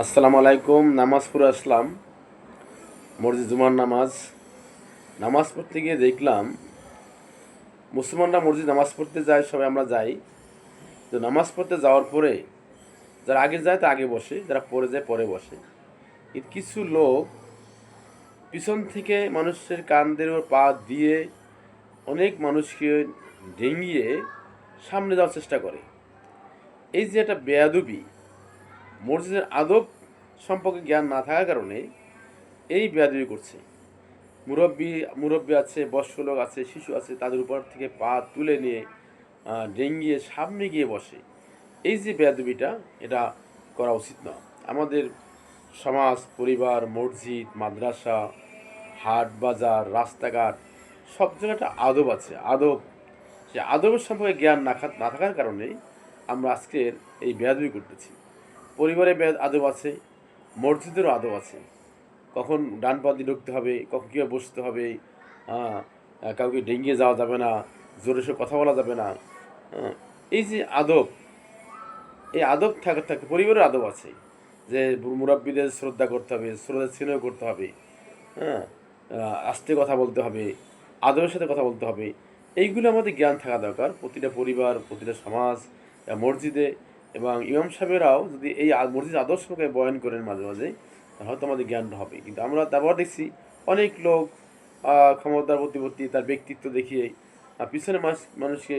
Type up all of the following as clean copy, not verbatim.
আসসালামু আলাইকুম। নামাজ পড়ে আসলাম, মসজিদ জুমার নামাজ। নামাজ পড়তে গিয়ে দেখলাম মুসলমানরা মসজিদ নামাজ পড়তে যায়, সবাই আমরা যাই। তো নামাজ পড়তে যাওয়ার পরে যারা আগে যায় তা আগে বসে, যারা পরে যায় পরে বসে। কিন্তু কিছু লোক পিছন থেকে মানুষের কানদের উপর পা দিয়ে অনেক মানুষকে ডেঙ্গিয়ে সামনে যাওয়ার চেষ্টা করে। এই যে একটা বেয়াদবি, মসজিদের আদব সম্পর্কে জ্ঞান না থাকার কারণে এই বেয়াদবি করছে। মুরব্বী মুরব্বী আছে, বয়স্ক লোক আছে, শিশু আছে, তাদের উপর থেকে পা তুলে নিয়ে ডেঙ্গিয়ে সামনে গিয়ে বসে। এই যে বেয়াদবিটা, এটা করা উচিত না। আমাদের সমাজ, পরিবার, মসজিদ, মাদ্রাসা, হাট বাজার, রাস্তাঘাট, সব জায়গায় একটা আদব আছে। আদব, সে আদবের সম্পর্কে জ্ঞান না থাকার কারণে আমরা আজকের এই বেয়াদবি করতেছি। পরিবারে আদব আছে, মসজিদেরও আদব আছে। কখন ডান পা দিয়ে ঢুকতে হবে, কখন কীভাবে বসতে হবে, হ্যাঁ, কাউকে ডেঙ্গিয়ে যাওয়া যাবে না, জোরে সে কথা বলা যাবে না। হ্যাঁ, এই যে আদব, এই আদব থাকতে পরিবারের আদব আছে, যে মুরব্বীদের শ্রদ্ধা করতে হবে, শ্রদ্ধা স্নেহ করতে হবে, হ্যাঁ, আস্তে কথা বলতে হবে, আদবের সাথে কথা বলতে হবে। এইগুলো আমাদের জ্ঞান থাকা দরকার। প্রতিটা পরিবার, প্রতিটা সমাজ, মসজিদে এবং ইমাম সাহেবেরাও যদি এই মসজিদ আদর্শকে বয়ান করেন মাঝে মাঝে, তাহলে হয়তো আমাদের জ্ঞানটা হবে। কিন্তু আমরা তারপর দেখছি অনেক লোক ক্ষমতার প্রতিপত্তি, তার ব্যক্তিত্ব দেখিয়ে পিছনে মানুষকে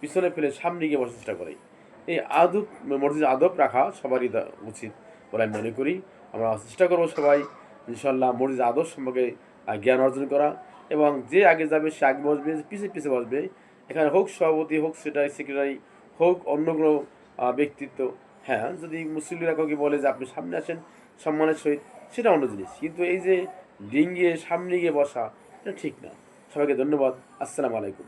পিছনে ফেলে সামনে গিয়ে বসার চেষ্টা করে। এই আদব, মসজিদ আদব রাখা সবারই উচিত বলে আমি মনে করি। আমরা চেষ্টা করবো সবাই ইনশাল্লাহ মসজিদ আদব সম্পর্কে জ্ঞান অর্জন করা, এবং যে আগে যাবে সে আগে বসবে, পিছিয়ে পিছিয়ে বসবে। এখানে হোক সভাপতি, হোক সেক্রেটারি, হোক অন্য কোনো ব্যক্তিত্ব। হ্যাঁ, যদি মুসলিমরা কাউকে বলে যে আপনি সামনে আসেন সম্মানের সহিত, সেটা অন্য জিনিস। কিন্তু এই যে ডিঙ্গিয়ে সামনে গিয়ে বসা, এটা ঠিক না। সবাইকে ধন্যবাদ। আসসালামু আলাইকুম।